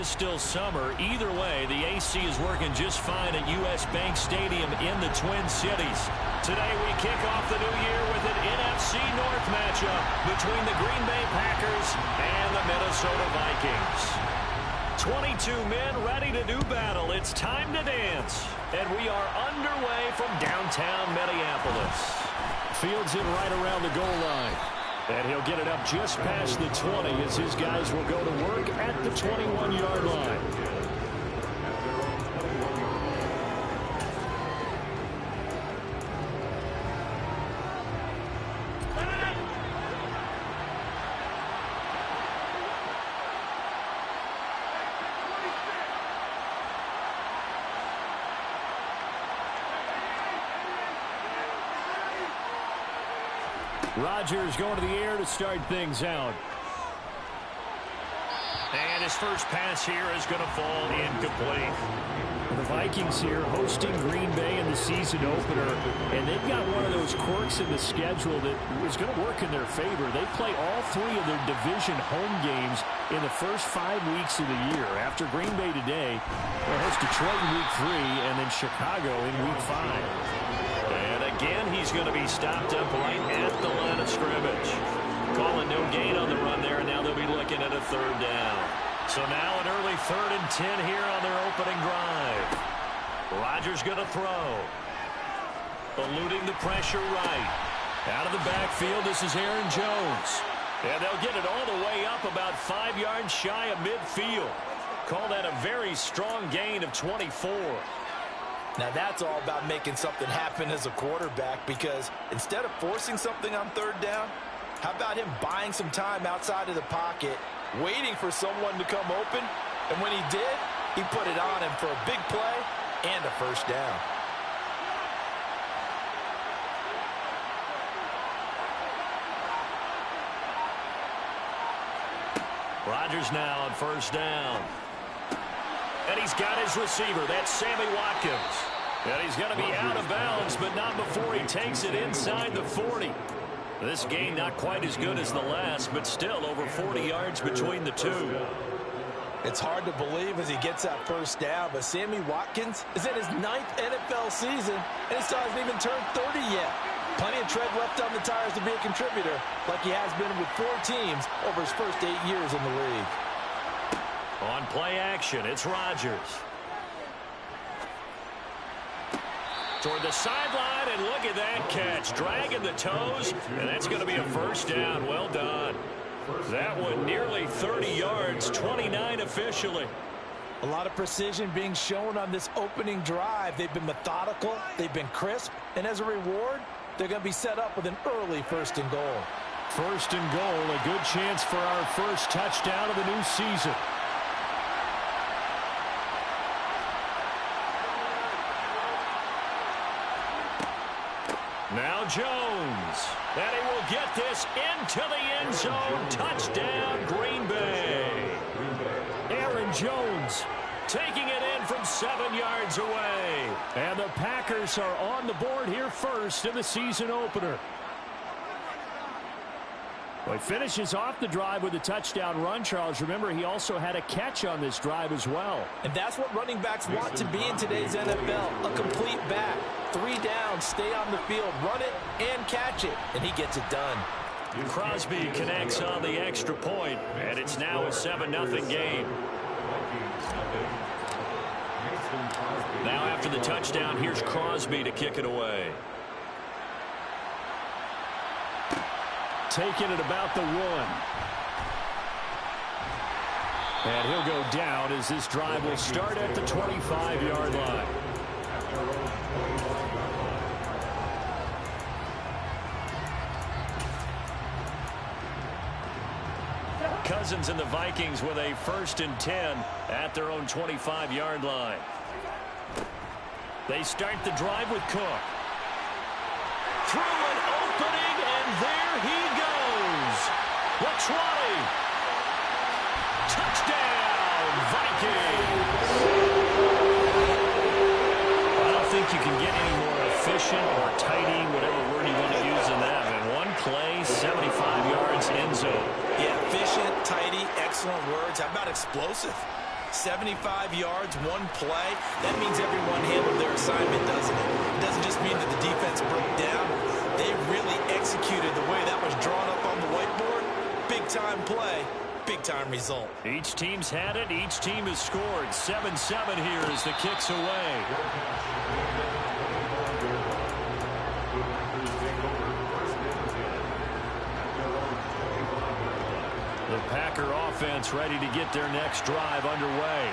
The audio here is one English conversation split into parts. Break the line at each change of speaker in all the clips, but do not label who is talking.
is still summer. Either way, the AC is working just fine at U.S. Bank Stadium in the Twin Cities. Today we kick off the new year with an NFC North matchup between the Green Bay Packers and the Minnesota Vikings. 22 men ready to do battle. It's time to dance. And we are underway from downtown Minneapolis. Fields in right around the goal line. And he'll get it up just past the 20 as his guys will go to work at the 21-yard line. Rodgers going to the air to start things out. And his first pass here is going to fall incomplete. The Vikings here hosting Green Bay in the season opener, and they've got one of those quirks in the schedule that is going to work in their favor. They play all three of their division home games in the first 5 weeks of the year. After Green Bay today, they'll host Detroit in week 3 and then Chicago in week 5. And again, he's going to be stopped up right at the line of scrimmage. Calling no gain on the run there, and now they'll be looking at a third down. So now an early 3rd and 10 here on their opening drive. Rodgers going to throw. Eluding the pressure right. Out of the backfield, this is Aaron Jones. And they'll get it all the way up about 5 yards shy of midfield. Call that a very strong gain of 24.
Now that's all about making something happen as a quarterback, because instead of forcing something on 3rd down, how about him buying some time outside of the pocket, waiting for someone to come open, and when he did, he put it on him for a big play and a first down.
Rodgers now on first down. And he's got his receiver. That's Sammy Watkins. And he's going to be out of bounds, but not before he takes it inside the 40. This game not quite as good as the last, but still over 40 yards between the two.
It's hard to believe as he gets that first down, but Sammy Watkins is in his 9th NFL season, and he still hasn't even turned 30 yet. Plenty of tread left on the tires to be a contributor, like he has been with 4 teams over his first 8 years in the league.
On play action, it's Rodgers. Toward the sideline, and look at that catch. Dragging the toes, and that's going to be a first down. Well done. That one nearly 30 yards, 29 officially.
A lot of precision being shown on this opening drive. They've been methodical, they've been crisp, and as a reward, they're going to be set up with an early 1st and goal.
1st and goal, a good chance for our first touchdown of the new season. Now Jones, and he will get this into the end zone. Touchdown, Green Bay. Aaron Jones taking it in from 7 yards away. And the Packers are on the board here first in the season opener. Well, he finishes off the drive with a touchdown run, Charles. Remember, he also had a catch on this drive as well.
And that's what running backs want to be in today's NFL, a complete back. 3 downs, stay on the field, run it, and catch it. And he gets it done.
Crosby connects on the extra point, and it's now a 7-0 game. Now after the touchdown, here's Crosby to kick it away. Taking it about the 1. And he'll go down as this drive will start at the 25-yard line. Cousins and the Vikings with a 1st and 10 at their own 25-yard line. They start the drive with Cook. Through an opening, and there he goes. The 20. Touchdown, Vikings. I don't think you can get any more efficient or tidy, whatever word you want to use in that. In one play, 75 yards, end zone.
Yeah, efficient, tidy, excellent words. How about explosive? 75 yards, one play. That means everyone handled their assignment, doesn't it? It doesn't just mean that the defense broke down. They really executed the way that was drawn up on the whiteboard. Big-time play, big-time result.
Each team's had it. Each team has scored. 7-7 here as the kick's away. The Packer offense ready to get their next drive underway.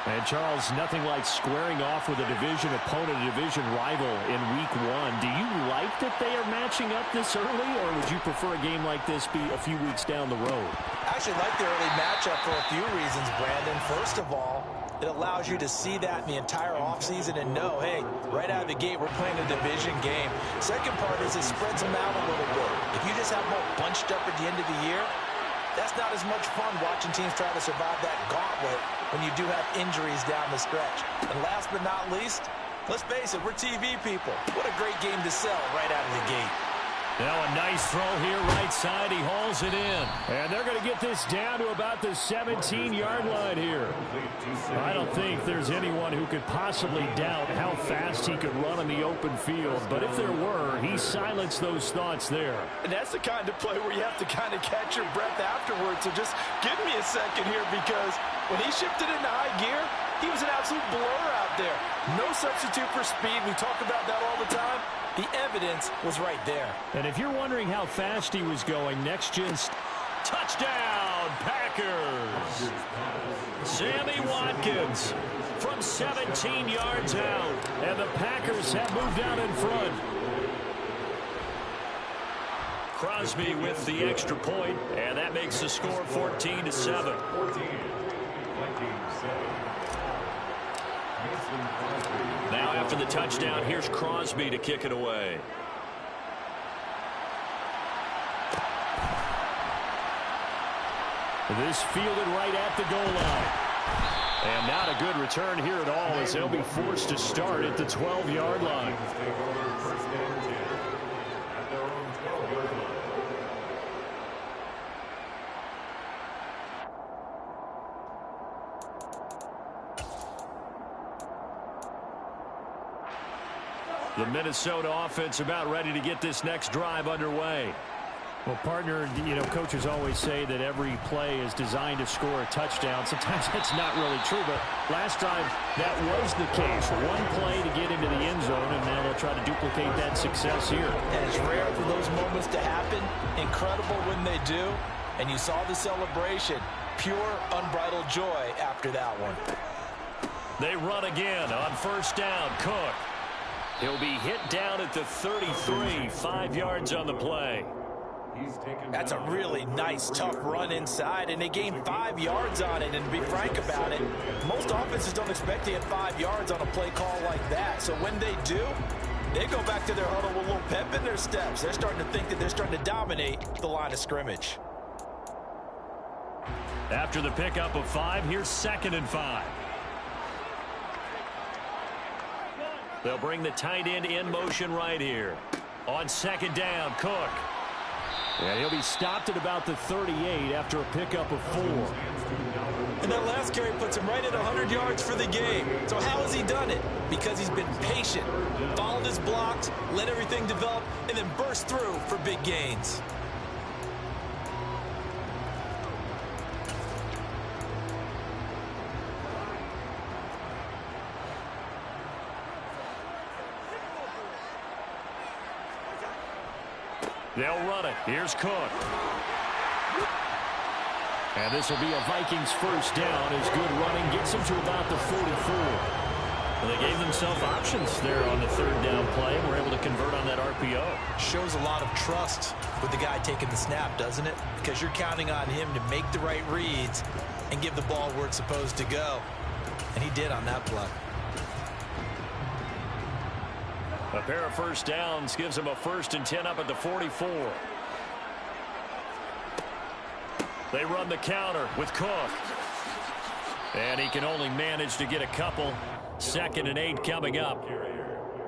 And, Charles, nothing like squaring off with a division opponent, a division rival in Week 1. Do you like that they are matching up this early, or would you prefer a game like this be a few weeks down the road?
I actually like the early matchup for a few reasons, Brandon. First of all, it allows you to see that in the entire offseason and know, hey, right out of the gate, we're playing a division game. Second part is it spreads them out a little bit. If you just have them all bunched up at the end of the year, that's not as much fun watching teams try to survive that gauntlet when you do have injuries down the stretch. And last but not least, let's face it, we're TV people. What a great game to sell right out of the gate.
Now a nice throw here, right side. He hauls it in. And they're going to get this down to about the 17-yard line here. I don't think there's anyone who could possibly doubt how fast he could run in the open field. But if there were, he silenced those thoughts there.
And that's the kind of play where you have to kind of catch your breath afterwards. So just give me a second here, because when he shifted into high gear, he was an absolute blur out there. No substitute for speed. We talk about that all the time. The evidence was right there.
And if you're wondering how fast he was going, next gen's touchdown, Packers. Sammy Watkins from 17 yards out. And the Packers have moved out in front. Crosby with the extra point, and that makes the score 14-7. Now after the touchdown, here's Crosby to kick it away. This fielded right at the goal line. And not a good return here at all, as they'll be forced to start at the 12-yard line. The Minnesota offense about ready to get this next drive underway. Well, partner, coaches always say that every play is designed to score a touchdown. Sometimes that's not really true, but last drive, that was the case. One play to get into the end zone, and now they'll try to duplicate that success here.
And it's rare for those moments to happen. Incredible when they do. And you saw the celebration. Pure, unbridled joy after that one.
They run again on first down. Cook. He'll be hit down at the 33, 5 yards on the play.
That's a really nice, tough run inside, and they gained 5 yards on it. And to be frank about it, most offenses don't expect to get 5 yards on a play call like that. So when they do, they go back to their huddle with a little pep in their steps. They're starting to think that they're starting to dominate the line of scrimmage.
After the pickup of 5, here's 2nd and 5. They'll bring the tight end in motion right here. On 2nd down, Cook. And he'll be stopped at about the 38 after a pickup of 4.
And that last carry puts him right at 100 yards for the game. So how has he done it? Because he's been patient, followed his blocks, let everything develop, and then burst through for big gains.
They'll run it. Here's Cook. And this will be a Vikings first down as good running gets them to about the 44. Well, they gave themselves options there on the 3rd down play and were able to convert on that RPO.
Shows a lot of trust with the guy taking the snap, doesn't it? Because you're counting on him to make the right reads and give the ball where it's supposed to go. And he did on that play.
A pair of first downs gives them a 1st and 10 up at the 44. They run the counter with Cook. And he can only manage to get a couple. 2nd and 8 coming up.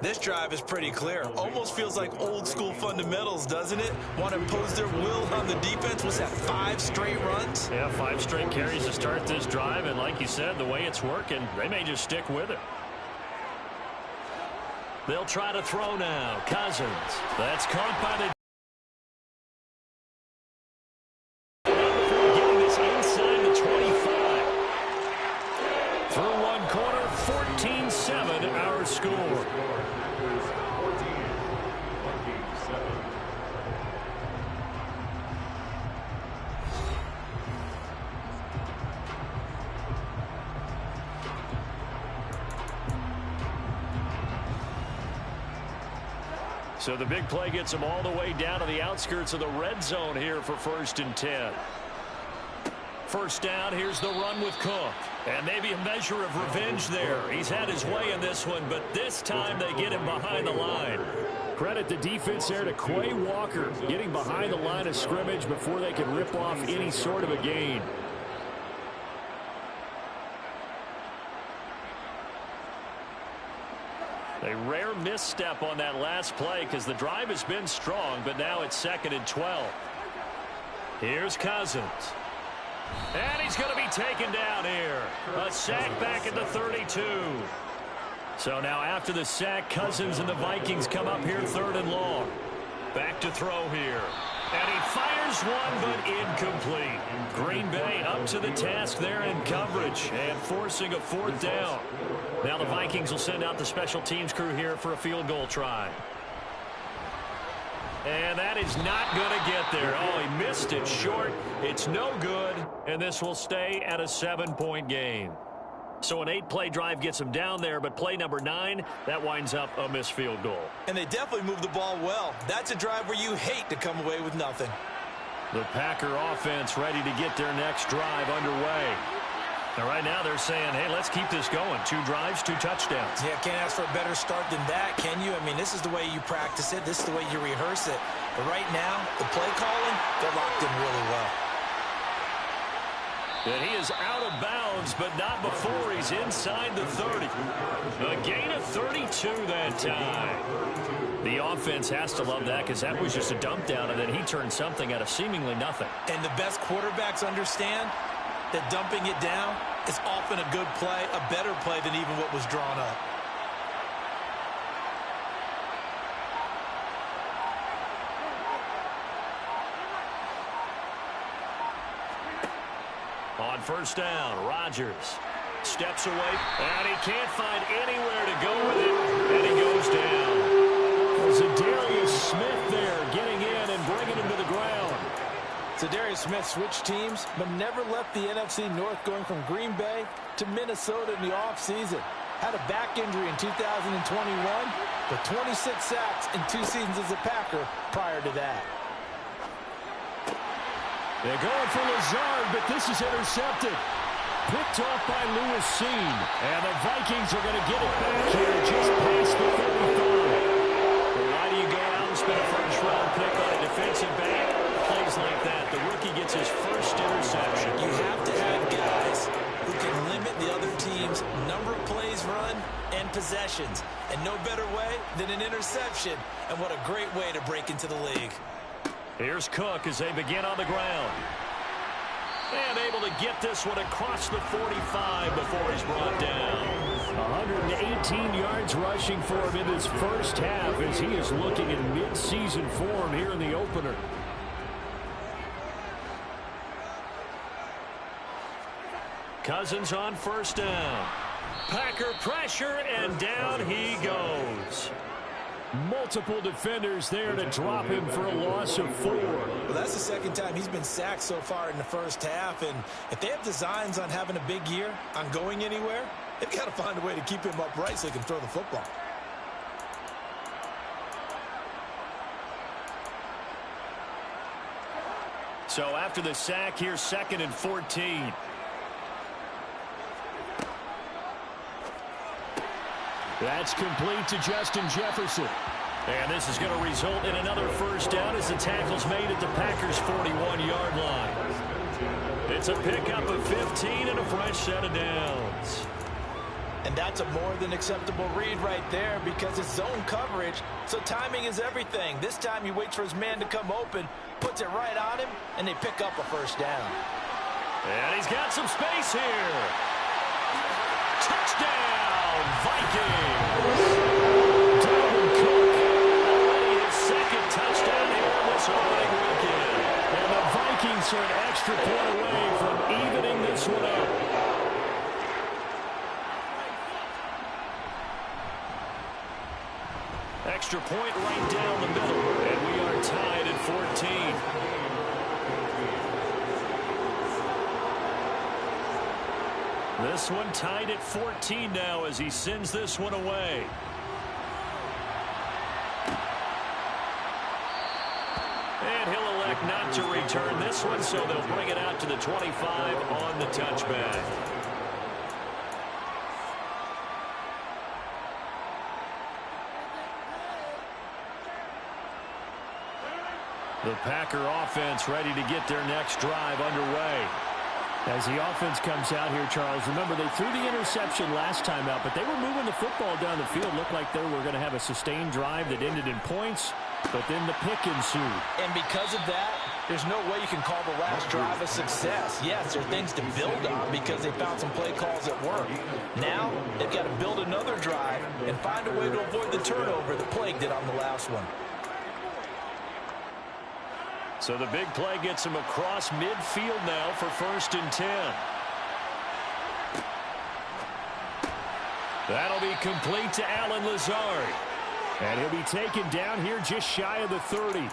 This drive is pretty clear. Almost feels like old school fundamentals, doesn't it? Want to impose their will on the defense. Was that 5 straight runs?
Yeah, 5 straight carries to start this drive. And like you said, the way it's working, they may just stick with it. They'll try to throw now. Cousins. That's caught by the... Getting this inside the 25. Through one quarter, 14-7 our score. So the big play gets them all the way down to the outskirts of the red zone here for 1st and 10. First down, here's the run with Cook. And maybe a measure of revenge there. He's had his way in this one, but this time they get him behind the line. Credit the defense there to Quay Walker, getting behind the line of scrimmage before they can rip off any sort of a gain. A rare misstep on that last play because the drive has been strong, but now it's 2nd and 12. Here's Cousins. And he's going to be taken down here. A sack back at the 32. So now after the sack, Cousins and the Vikings come up here 3rd and long. Back to throw here. And he fires one, but incomplete. Green Bay up to the task there in coverage and forcing a 4th down. Now the Vikings will send out the special teams crew here for a field goal try. And that is not going to get there. Oh, he missed it short. It's no good, and this will stay at a 7-point game. So an 8-play drive gets him down there, but play number 9, that winds up a missed field goal.
And they definitely moved the ball well. That's a drive where you hate to come away with nothing.
The Packer offense ready to get their next drive underway. And right now they're saying, hey, let's keep this going. 2 drives, 2 touchdowns.
Yeah, can't ask for a better start than that, can you? I mean, this is the way you practice it. This is the way you rehearse it. But right now, the play calling, they're locked in really well.
And he is out of bounds, but not before he's inside the 30. A gain of 32 that time. The offense has to love that because that was just a dump down, and then he turned something out of seemingly nothing.
And the best quarterbacks understand that dumping it down is often a good play, a better play than even what was drawn up.
On first down, Rodgers steps away, and he can't find anywhere to go with it, and he goes down. Zadarius Smith there getting in and bringing him to the ground.
Zadarius Smith switched teams, but never left the NFC North, going from Green Bay to Minnesota in the offseason. Had a back injury in 2021, but 26 sacks in 2 seasons as a Packer prior to that.
They're going for Lazard, but this is intercepted. Picked off by Lewis Seen. And the Vikings are going to get it back here just past the 35. Why do you go out and spend a first-round pick on a defensive back? Plays like that. The rookie gets his first interception.
You have to have guys who can limit the other team's number of plays run and possessions. And no better way than an interception. And what a great way to break into the league.
Here's Cook as they begin on the ground. And able to get this one across the 45 before he's brought down. 118 yards rushing for him in his first half as he is looking in mid-season form here in the opener. Cousins on first down. Packer pressure, and down he goes. Multiple defenders there to drop him for a loss of 4.
Well, that's the second time he's been sacked so far in the first half. And if they have designs on having a big year, on going anywhere, they've got to find a way to keep him upright so he can throw the football.
So after the sack, here's 2nd and 14. That's complete to Justin Jefferson. And this is going to result in another first down as the tackle's made at the Packers' 41-yard line. It's a pickup of 15 and a fresh set of downs.
And that's a more than acceptable read right there because it's zone coverage, so timing is everything. This time he waits for his man to come open, puts it right on him, and they pick up a first down.
And he's got some space here. Touchdown, Vikings! Dalvin Cook, already his second touchdown here in this opening weekend. And the Vikings are an extra point away from evening this one up. Extra point right down the middle, and we are tied at 14. This one tied at 14 now as he sends this one away. And he'll elect not to return this one, so they'll bring it out to the 25 on the touchback. The Packer offense ready to get their next drive underway. As the offense comes out here, Charles, remember they threw the interception last time out, but they were moving the football down the field. Looked like they were going to have a sustained drive that ended in points, but then the pick ensued.
And because of that, there's no way you can call the last drive a success. Yes, there are things to build on because they found some play calls that work. Now, they've got to build another drive and find a way to avoid the turnover that plagued it on the last one.
So the big play gets him across midfield now for 1st and 10. That'll be complete to Allen Lazard. And he'll be taken down here just shy of the 30.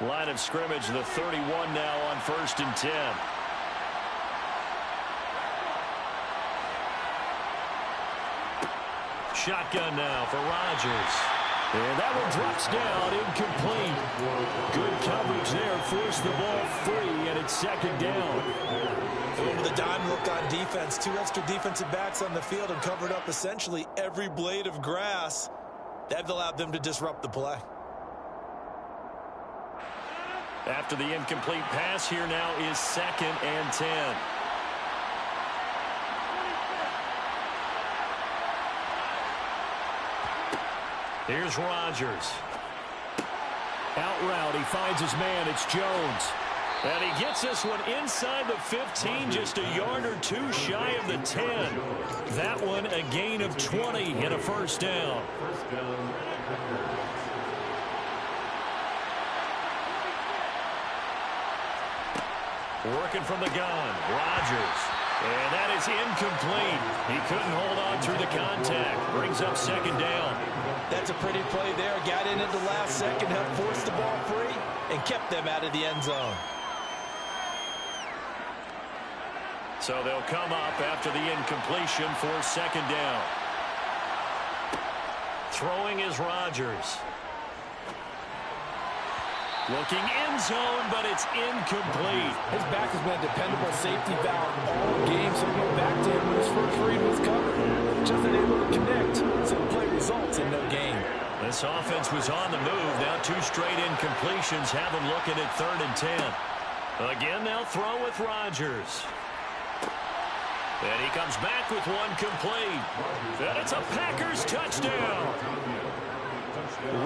Line of scrimmage, the 31 now on 1st and 10. Shotgun now for Rodgers. And that one drops down, incomplete. Good coverage there, forced the ball free, and it's 2nd down.
With a dime look on defense, 2 extra defensive backs on the field and covered up essentially every blade of grass. That allowed them to disrupt the play.
After the incomplete pass, here now is 2nd and 10. Here's Rodgers. Out route, he finds his man. It's Jones. And he gets this one inside the 15, just a yard or 2 shy of the 10. That one a gain of 20 and a 1st down. Working from the gun, Rodgers. And that is incomplete. He couldn't hold on through the contact. Brings up 2nd down.
That's a pretty play there. Got in at the last second, helped force the ball free, and kept them out of the end zone.
So they'll come up after the incompletion for 2nd down. Throwing is Rodgers. Looking end zone, but it's incomplete.
His back has been a dependable safety valve all game, so he'll go back to him when his first read was covered. Just unable to connect, so the play results in no gain.
This offense was on the move. Now 2 straight incompletions have them looking at 3rd and 10. Again, they'll throw with Rodgers. And he comes back with one complete. And it's a Packers touchdown.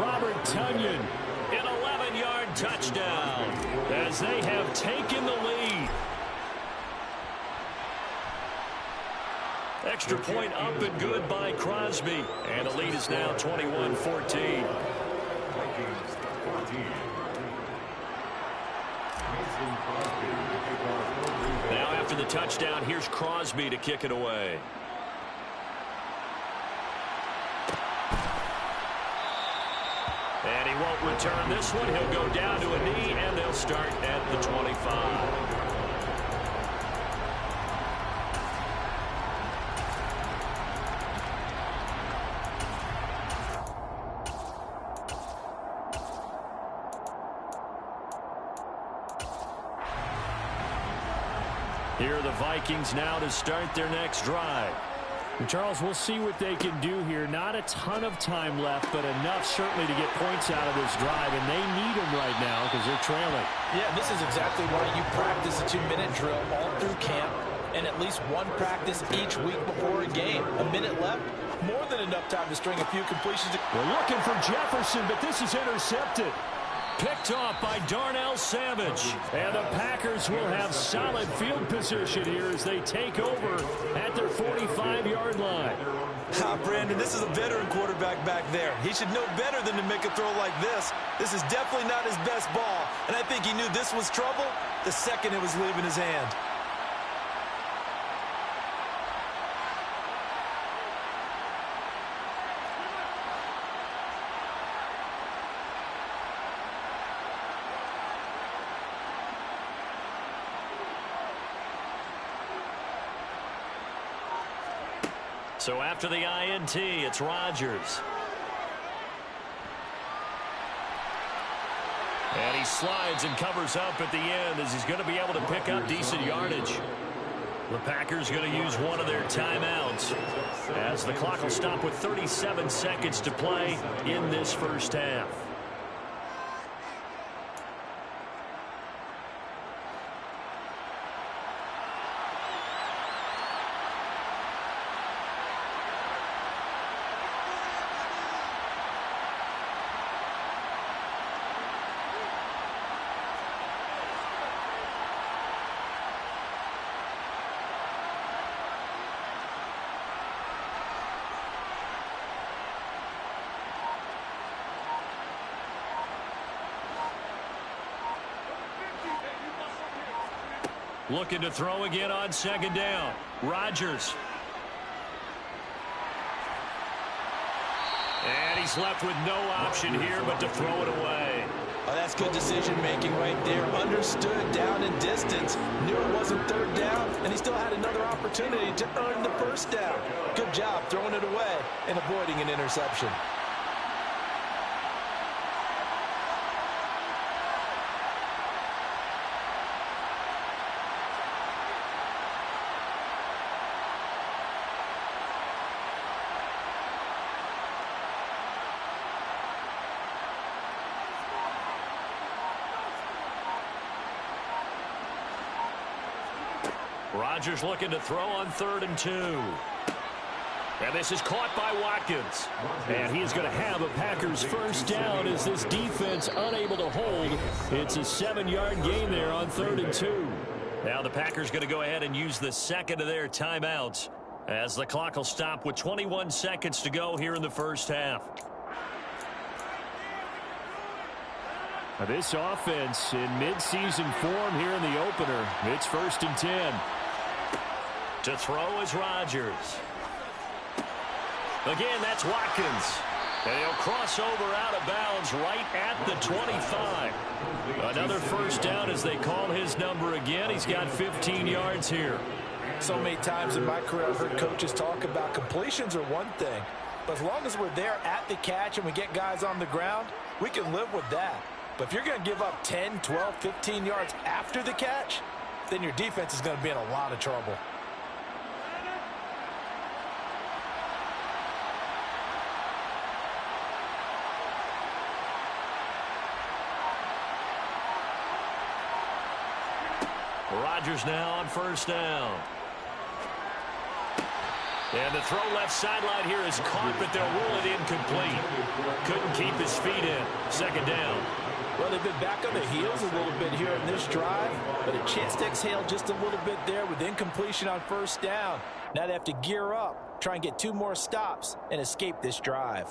Robert Tonyan, an 11-yard touchdown as they have taken the lead. Extra point up and good by Crosby. And the lead is now 21-14. Now after the touchdown, here's Crosby to kick it away. And he won't return this one. He'll go down to a knee, and they'll start at the 25. Here are the Vikings now to start their next drive. Charles, we'll see what they can do here. Not a ton of time left, but enough certainly to get points out of this drive, and they need them right now because they're trailing.
Yeah, this is exactly why you practice a 2-minute drill all through camp and at least one practice each week before a game. A minute left, more than enough time to string a few completions.
We're looking for Jefferson, but this is intercepted. Picked off by Darnell Savage. And the Packers will have solid field position here as they take over at their 45-yard line.
Brandon, this is a veteran quarterback back there. He should know better than to make a throw like this. This is definitely not his best ball, and I think he knew this was trouble the second it was leaving his hand.
So after the INT, it's Rodgers. And he slides and covers up at the end as he's going to be able to pick up decent yardage. The Packers going to use one of their timeouts as the clock will stop with 37 seconds to play in this first half. Looking to throw again on second down. Rodgers. And he's left with no option here but to throw it away.
Oh, that's good decision-making right there. Understood down and distance. Knew it wasn't third down, and he still had another opportunity to earn the first down. Good job throwing it away and avoiding an interception.
Rodgers looking to throw on 3rd and 2. And this is caught by Watkins. And he is going to have a Packers first down as this defense unable to hold. It's a 7-yard gain there on 3rd and 2. Now the Packers going to go ahead and use the second of their timeouts as the clock will stop with 21 seconds to go here in the first half. Now this offense in midseason form here in the opener. It's 1st and 10. To throw is Rodgers. Again, that's Watkins. And he'll cross over out of bounds right at the 25. Another first down as they call his number again. He's got 15 yards here.
So many times in my career I've heard coaches talk about completions are one thing. But as long as we're there at the catch and we get guys on the ground, we can live with that. But if you're going to give up 10, 12, 15 yards after the catch, then your defense is going to be in a lot of trouble.
Rodgers now on first down. And the throw left sideline here is caught, but they'll rule it incomplete. Couldn't keep his feet in. Second down.
Well, they've been back on the heels a little bit here in this drive, but a chance to exhale just a little bit there with incompletion on first down. Now they have to gear up, try and get 2 more stops, and escape this drive.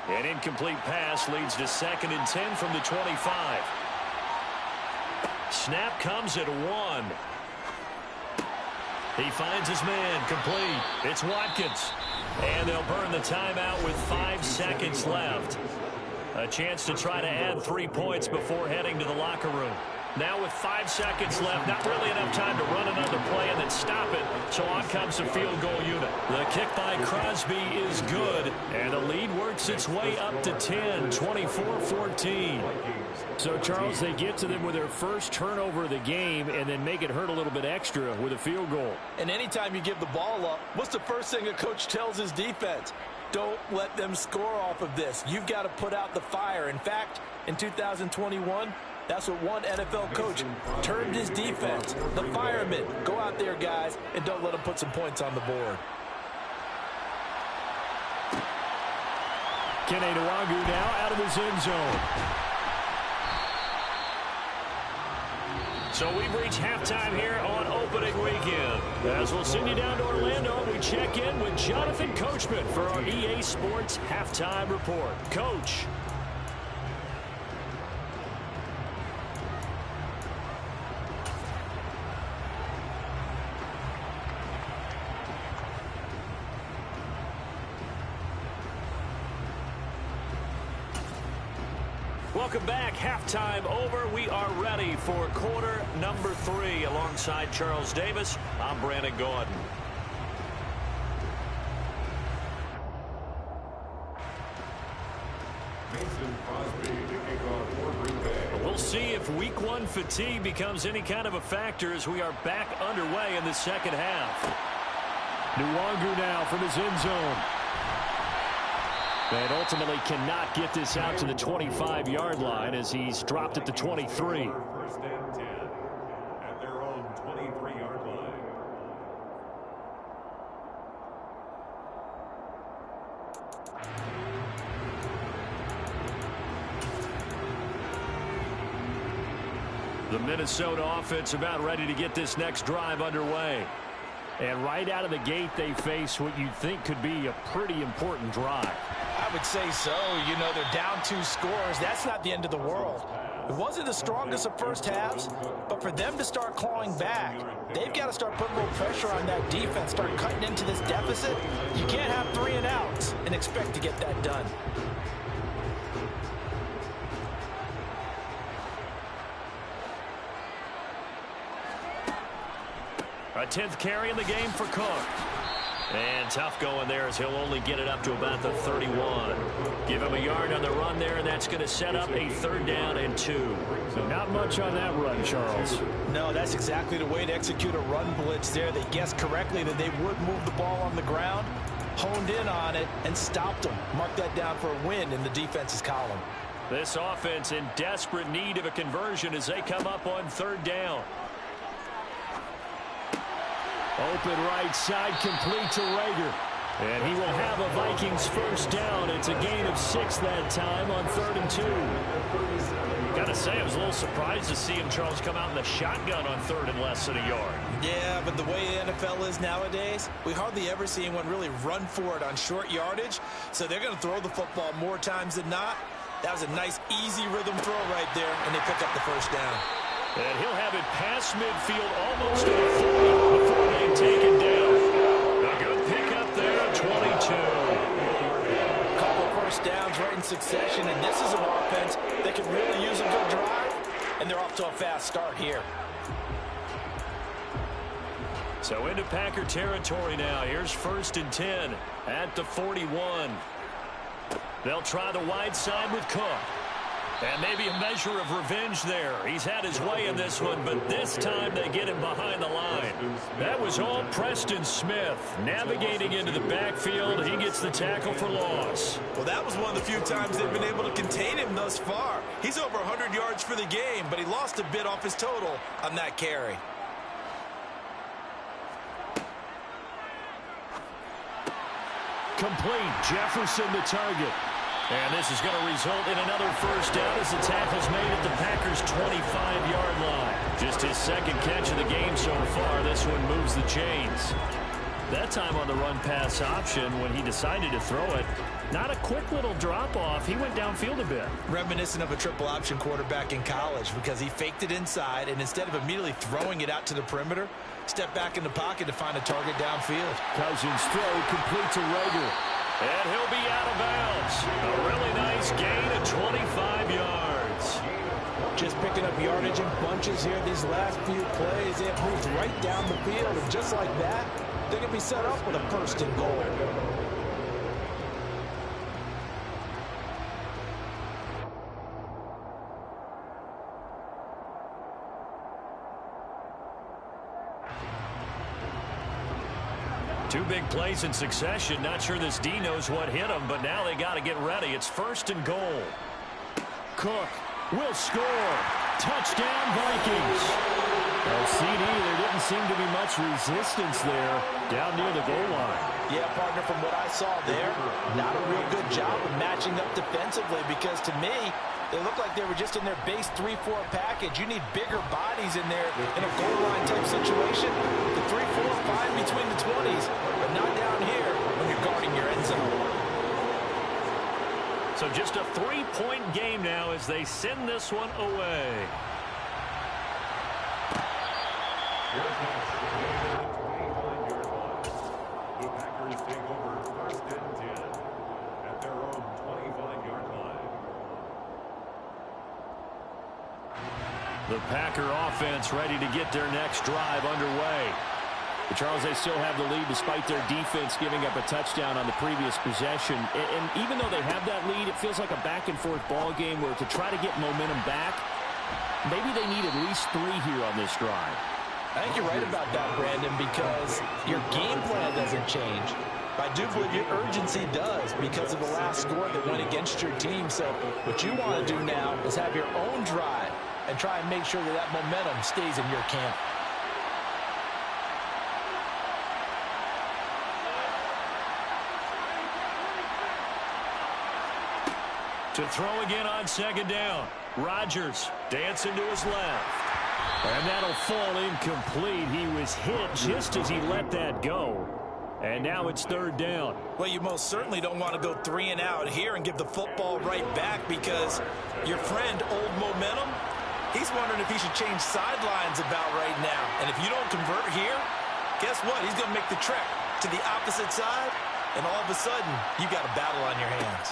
An incomplete pass leads to 2nd and 10 from the 25. Snap comes at 1. He finds his man, complete. It's Watkins. And they'll burn the timeout with 5 seconds left. A chance to try to add 3 points before heading to the locker room. Now with 5 seconds left, not really enough time to run another play and then stop it. So on comes the field goal unit. The kick by Crosby is good, and the lead works its way up to 10, 24-14. So, Charles, they get to them with their first turnover of the game and then make it hurt a little bit extra with a field goal.
And anytime you give the ball up, what's the first thing a coach tells his defense? Don't let them score off of this. You've got to put out the fire. In fact, in 2021, that's what one NFL coach termed his defense. The firemen. Go out there, guys, and don't let them put some points on the board.
Kenny Nwangu now out of his end zone. So we've reached halftime here on opening weekend. As we'll send you down to Orlando, we check in with Jonathan Coachman for our EA Sports Halftime Report. Coach. Welcome back. Halftime over. We are ready for quarter number 3. Alongside Charles Davis, I'm Brandon Gordon. We'll see if week 1 fatigue becomes any kind of a factor as we are back underway in the second half. Nwangu now from his end zone. And ultimately cannot get this out to the 25-yard line as he's dropped at the 23.
First and 10 at their own 23-yard line.
The Minnesota offense about ready to get this next drive underway. And right out of the gate, they face what you'd think could be a pretty important drive.
I would say so. You know, they're down 2 scores. That's not the end of the world. It wasn't the strongest of first halves, but for them to start clawing back, they've got to start putting a little pressure on that defense, start cutting into this deficit. You can't have 3 and outs and expect to get that done.
A 10th carry in the game for Cook. And tough going there as he'll only get it up to about the 31. Give him a yard on the run there, and that's going to set up a 3rd down and 2. So not much on that run, Charles.
No, that's exactly the way to execute a run blitz there. They guessed correctly that they would move the ball on the ground, honed in on it, and stopped them. Mark that down for a win in the defense's column.
This offense in desperate need of a conversion as they come up on 3rd down. Open right side, complete to Rager. And he will have a Vikings 1st down. It's a gain of 6 that time on 3rd and 2. Gotta say, I was a little surprised to see him, Charles, come out in the shotgun on 3rd and less than a yard.
Yeah, but the way the NFL is nowadays, we hardly ever see anyone really run for it on short yardage. So they're going to throw the football more times than not. That was a nice, easy rhythm throw right there, and they pick up the 1st down.
And he'll have it past midfield almost to the 40 before being taken down. A good pickup there, 22.
Couple of 1st downs right in succession, and this is an offense that could really use a good drive, and they're off to a fast start here.
So into Packer territory now. Here's 1st and 10 at the 41. They'll try the wide side with Cook. And maybe a measure of revenge there. He's had his way in this one, but this time they get him behind the line. That was all Preston Smith navigating into the backfield. He gets the tackle for loss.
Well, that was one of the few times they've been able to contain him thus far. He's over 100 yards for the game, but he lost a bit off his total on that carry.
Complete. Jefferson the target. And this is going to result in another 1st down as the tackle's made at the Packers' 25-yard line. Just his 2nd catch of the game so far. This one moves the chains. That time on the run-pass option when he decided to throw it. Not a quick little drop-off. He went downfield a bit.
Reminiscent of a triple option quarterback in college because he faked it inside, and instead of immediately throwing it out to the perimeter, stepped back in the pocket to find a target downfield.
Cousins throw complete to Rager. And he'll be out of bounds. A really nice gain of 25 yards.
Just picking up yardage in bunches here these last few plays. They have moved right down the field, and just like that, they can be set up with a first and goal.
Two big plays in succession. Not sure this D knows what hit him, but now they got to get ready. It's first and goal. Cook will score. Touchdown, Vikings. Well, CD, there didn't seem to be much resistance there down near the goal line.
Yeah, partner, from what I saw there, not a real good job of matching up defensively because to me, they looked like they were just in their base 3-4 package. You need bigger bodies in there in a goal line type situation. The 3-4, fine between the 20s, but not down here when you're guarding your end zone.
So just a 3-point game now as they send this one away.
The Packers take over first and 10 at their own 25-yard line.
The Packer offense ready to get their next drive underway. But Charles, they still have the lead despite their defense giving up a touchdown on the previous possession. And even though they have that lead, it feels like a back-and-forth ball game where to try to get momentum back, maybe they need at least 3 here on this drive.
I think you're right about that, Brandon, because your game plan doesn't change. I do believe your urgency does because of the last score that went against your team. So what you want to do now is have your own drive and try and make sure that that momentum stays in your camp.
To throw again on second down. Rodgers dancing to his left. And that'll fall incomplete. He was hit just as he let that go. And now it's third down.
Well, you most certainly don't want to go 3 and out here and give the football right back because your friend, Old Momentum, he's wondering if he should change sidelines about right now. And if you don't convert here, guess what? He's going to make the trek to the opposite side, and all of a sudden, you got a battle on your hands.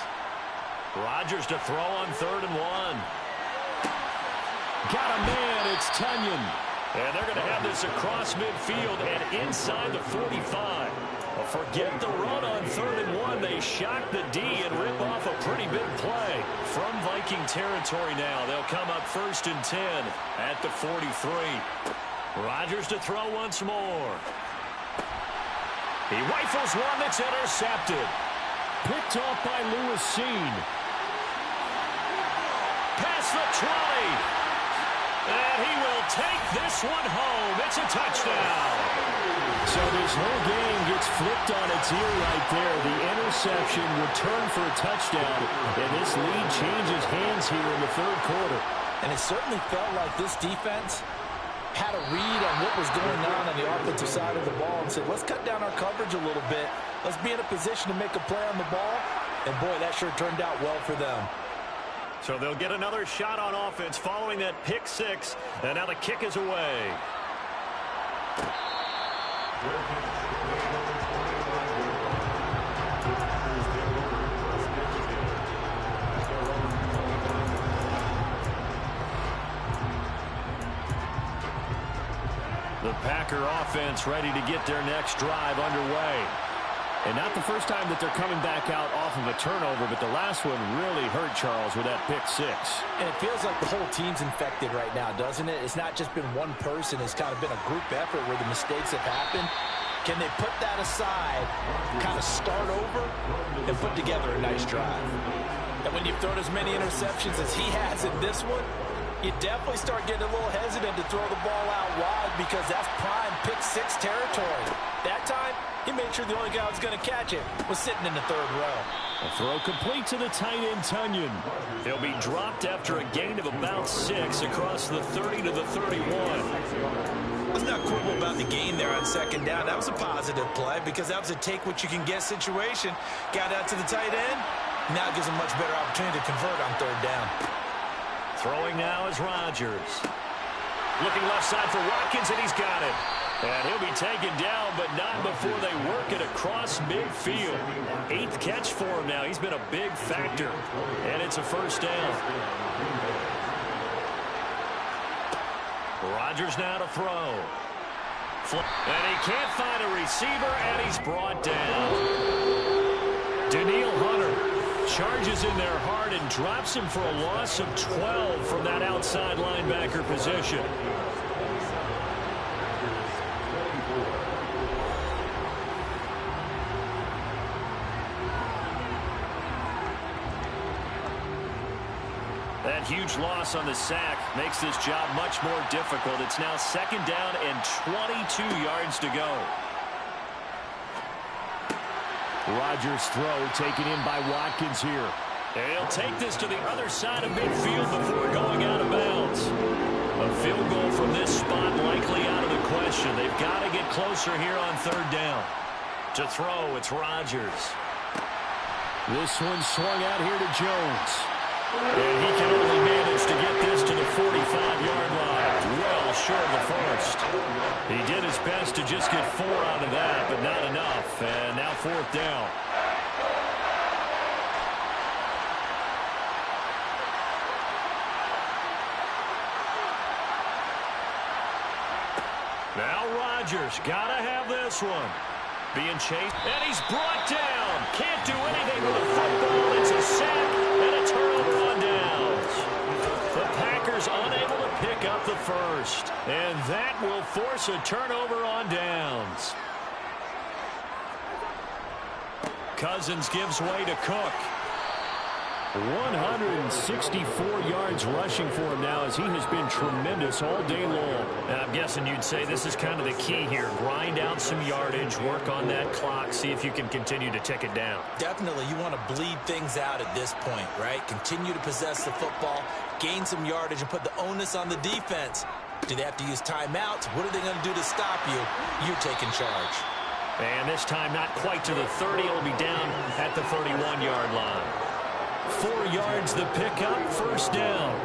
Rodgers to throw on 3rd and 1. Got a man, it's Tunyon. And they're going to have this across midfield and inside the 45. Well, forget the run on 3rd and 1. They shock the D and rip off a pretty big play. From Viking territory now, they'll come up 1st and 10 at the 43. Rodgers to throw once more. He rifles one that's intercepted. Picked off by Lewis Seen. Past the 20. And he will take this one home. It's a touchdown. So this whole game gets flipped on its ear right there. The interception returned for a touchdown. And this lead changes hands here in the 3rd quarter.
And it certainly felt like this defense had a read on what was going on the offensive side of the ball and said, let's cut down our coverage a little bit. Let's be in a position to make a play on the ball. And, boy, that sure turned out well for them.
So they'll get another shot on offense following that pick 6. And now the kick is away. The Packer offense ready to get their next drive underway. And not the first time that they're coming back out off of a turnover, but the last one really hurt Charles with that pick 6.
And it feels like the whole team's infected right now, doesn't it? It's not just been one person. It's kind of been a group effort where the mistakes have happened. Can they put that aside, kind of start over, and put together a nice drive? And when you've thrown as many interceptions as he has in this one, you definitely start getting a little hesitant to throw the ball out wide because that's prime pick 6 territory. That time, he made sure the only guy who was going to catch it was sitting in the 3rd row.
A throw complete to the tight end, Tunyon. He'll be dropped after a gain of about 6 across the 30 to the 31.
Let's not quibble about the gain there on 2nd down. That was a positive play because that was a take-what-you-can-get situation. Got out to the tight end. Now it gives him much better opportunity to convert on 3rd down.
Throwing now is Rodgers. Looking left side for Watkins, and he's got it. And he'll be taken down, but not before they work it across midfield. 8th catch for him now. He's been a big factor. And it's a 1st down. Rodgers now to throw. And he can't find a receiver, and he's brought down. Daniil Hunter charges in there hard and drops him for a loss of 12 from that outside linebacker position. That huge loss on the sack makes this job much more difficult. It's now 2nd down and 22 yards to go. Rodgers' throw taken in by Watkins here. And he'll take this to the other side of midfield before going out of bounds. A field goal from this spot likely out of the question. They've got to get closer here on 3rd down. To throw, it's Rodgers. This one swung out here to Jones. And he can only manage to get this to the 45-yard line. Well short of the first. He did his best to just get 4 out of that, but not enough. And now 4th down. Now Rodgers got to have this one. Being chased, and he's brought down. Can't do anything with the football. It's a sack and a turnover on downs. The Packers unable to pick up the first. And that will force a turnover on downs. Cousins gives way to Cook. 164 yards rushing for him now as he has been tremendous all day long. And I'm guessing you'd say this is kind of the key here. Grind out some yardage, work on that clock, see if you can continue to tick it down.
Definitely, you want to bleed things out at this point, right? Continue to possess the football, gain some yardage, and put the onus on the defense. Do they have to use timeouts? What are they going to do to stop you? You're taking charge.
And this time not quite to the 30. It'll be down at the 31-yard line. 4 yards the pickup, 1st down.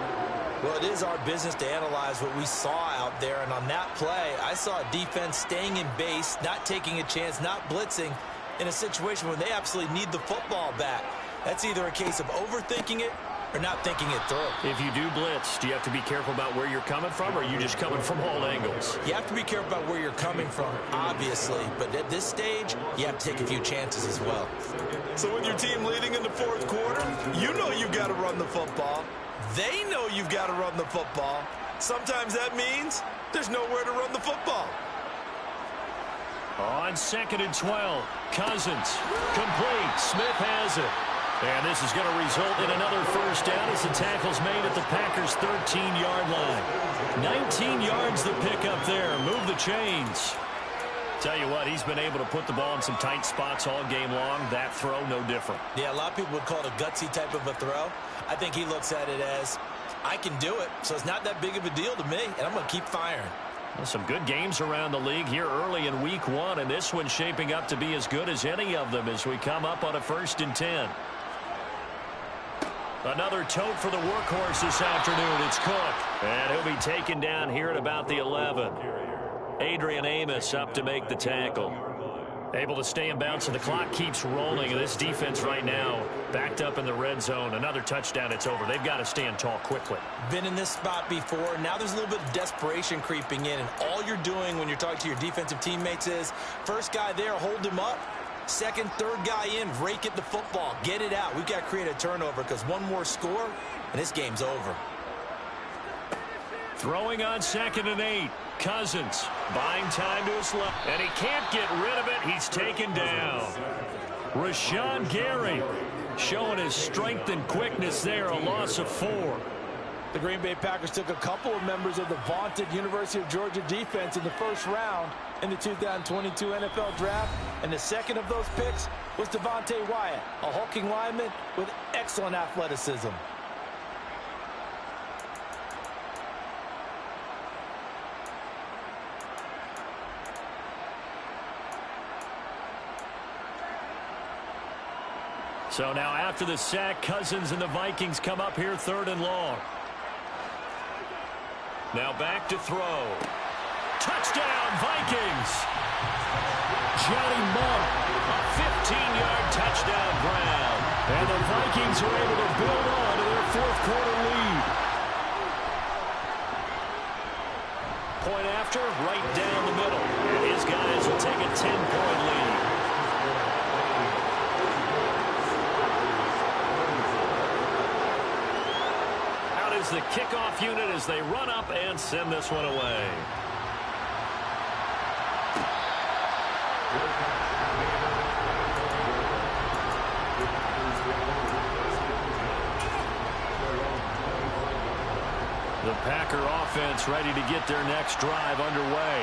Well, it is our business to analyze what we saw out there, and on that play, I saw a defense staying in base, not taking a chance, not blitzing in a situation where they absolutely need the football back. That's either a case of overthinking it or not thinking it through.
If you do blitz, do you have to be careful about where you're coming from, or are you just coming from all angles?
You have to be careful about where you're coming from, obviously, but at this stage, you have to take a few chances as well. So with your team leading in the 4th quarter, you know you've got to run the football. They know you've got to run the football. Sometimes that means there's nowhere to run the football.
On 2nd and 12, Cousins, complete, Smith has it. And this is going to result in another 1st down as the tackle's made at the Packers' 13-yard line. 19 yards the pickup there, move the chains. Tell you what, he's been able to put the ball in some tight spots all game long. That throw, no different.
Yeah, a lot of people would call it a gutsy type of a throw. I think he looks at it as, I can do it, so it's not that big of a deal to me, and I'm going to keep firing.
Well, some good games around the league here early in week 1, and this one's shaping up to be as good as any of them as we come up on a 1st and 10. Another tote for the workhorse this afternoon. It's Cook. And he'll be taken down here at about the 11. Adrian Amos up to make the tackle. Able to stay in bounds, and the clock keeps rolling. And this defense right now backed up in the red zone. Another touchdown, it's over. They've got to stand tall quickly.
Been in this spot before. Now there's a little bit of desperation creeping in. And all you're doing when you're talking to your defensive teammates is, first guy there, hold him up. 2nd, 3rd guy in, rake at the football. Get it out. We've got to create a turnover because one more score, and this game's over.
Throwing on 2nd and 8. Cousins buying time to his left. And he can't get rid of it. He's taken down. Rashawn Gary showing his strength and quickness there. A loss of 4.
The Green Bay Packers took a couple of members of the vaunted University of Georgia defense in the 1st round in the 2022 NFL Draft, and the 2nd of those picks was Devontae Wyatt, a hulking lineman with excellent athleticism.
So now after the sack, Cousins and the Vikings come up here 3rd and long. Now back to throw. Touchdown, Vikings! Johnny Munn, a 15-yard touchdown grab. And the Vikings are able to build on to their 4th quarter lead. point after, right down the middle. And his guys will take a 10-point lead. Out is the kickoff unit as they run up and send this one away. The Packer offense ready to get their next drive underway.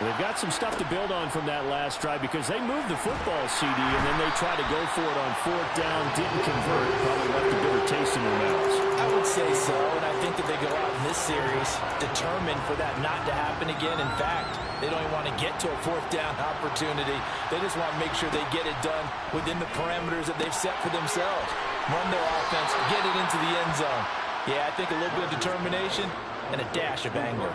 They've got some stuff to build on from that last drive because they moved the football, CD, and then they tried to go for it on fourth down, didn't convert, probably left a bitter taste in their mouths.
I would say so, and I think that they go out in this series determined for that not to happen again. In fact, they don't even want to get to a fourth down opportunity. They just want to make sure they get it done within the parameters that they've set for themselves. Run their offense, get it into the end zone. Yeah, I think a little bit of determination and a dash of anger.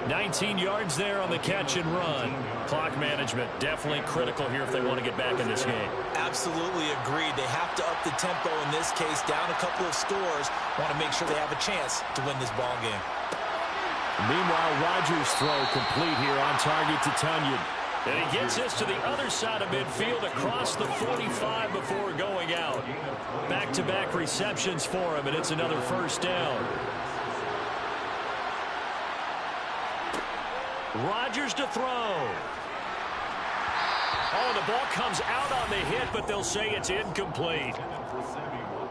19 yards there on the catch and run. Clock management definitely critical here if they want to get back in this game.
Absolutely agreed. They have to up the tempo in this case, down a couple of scores. Want to make sure they have a chance to win this ball game.
Meanwhile, Rodgers' throw complete here on target to Tunyon. And he gets this to the other side of midfield across the 45 before going out. Back-to-back receptions for him, and it's another first down. Rodgers to throw. Oh, the ball comes out on the hit, but they'll say it's incomplete.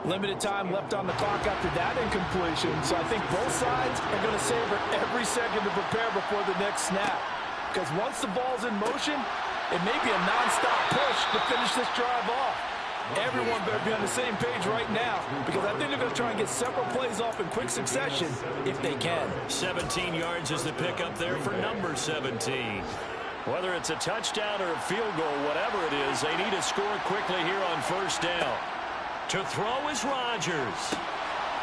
Limited time left on the clock after that incompletion, so I think both sides are going to savor every second to prepare before the next snap. Because once the ball's in motion, it may be a nonstop push to finish this drive off. Everyone better be on the same page right now, because I think they're going to try and get several plays off in quick succession if they can.
17 yards is the pickup there for number 17. Whether it's a touchdown or a field goal, whatever it is, they need to score quickly here on first down. To throw is Rodgers.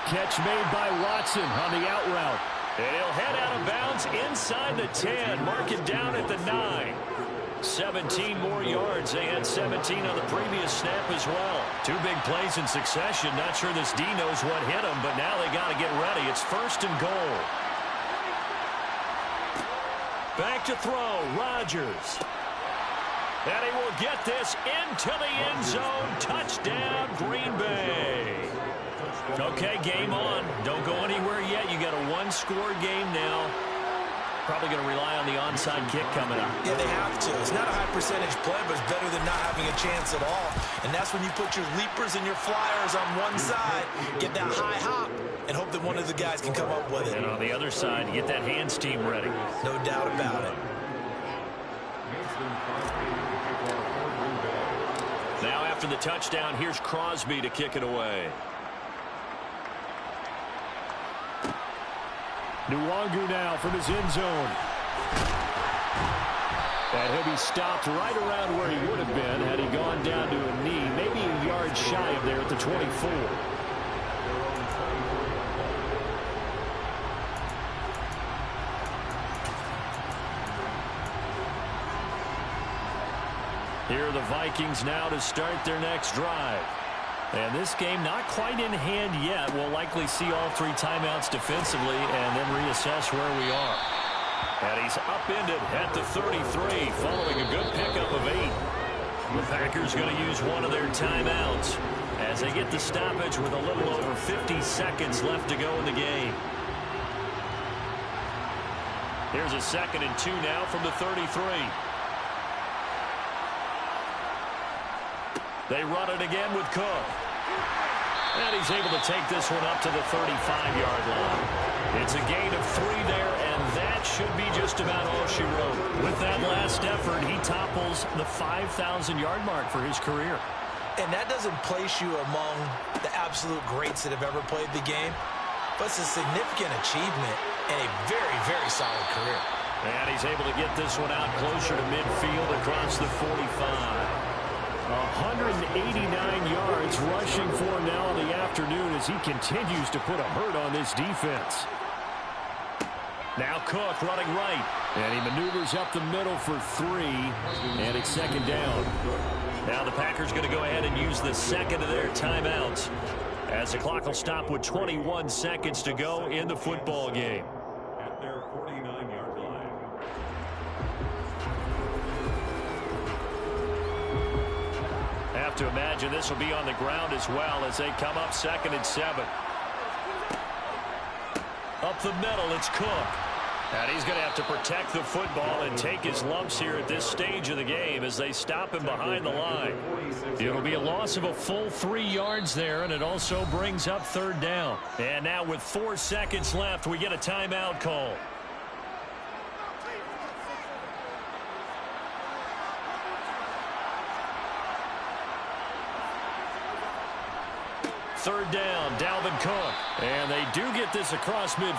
Catch made by Watson on the out route. And he'll head out of bounds inside the 10. Mark it down at the 9. 17 more yards. They had 17 on the previous snap as well. Two big plays in succession. Not sure this D knows what hit him, but now they got to get ready. It's first and goal. Back to throw. Rodgers. And he will get this into the end zone. Touchdown, Green Bay. Okay, game on. Don't go anywhere yet. You got a one-score game now. Probably going to rely on the onside kick coming up.
Yeah, they have to. It's not a high percentage play, but it's better than not having a chance at all. And that's when you put your leapers and your flyers on one side, get that high hop, and hope that one of the guys can come up with it.
And on the other side, get that hands team ready.
No doubt about it.
Now after the touchdown, here's Crosby to kick it away. Nwangu now from his end zone. And he'll be stopped right around where he would have been had he gone down to a knee, maybe a yard shy of there at the 24. Here are the Vikings now to start their next drive. And this game not quite in hand yet. We'll likely see all three timeouts defensively and then reassess where we are. And he's upended at the 33 following a good pickup of 8. The Packers going to use one of their timeouts as they get the stoppage with a little over 50 seconds left to go in the game. Here's a 2nd and 2 now from the 33. They run it again with Cook. And he's able to take this one up to the 35-yard line. It's a gain of 3 there, and that should be just about all she wrote. With that last effort, he topples the 5,000-yard mark for his career.
And that doesn't place you among the absolute greats that have ever played the game, but it's a significant achievement and a very, very solid career.
And he's able to get this one out closer to midfield across the 45. 189 yards rushing for him now in the afternoon as he continues to put a hurt on this defense. Now Cook running right, and he maneuvers up the middle for 3, and it's 2nd down. Now the Packers going to go ahead and use the 2nd of their timeouts as the clock will stop with 21 seconds to go in the football game.
At their 49-yard line.
have to imagine this will be on the ground as well as they come up 2nd and 7. Up the middle, it's Cook. And he's going to have to protect the football and take his lumps here at this stage of the game as they stop him behind the line. It'll be a loss of a full 3 yards there, and it also brings up 3rd down. And now with 4 seconds left, we get a timeout call. Third down, Dalvin Cook. And they do get this across midfield.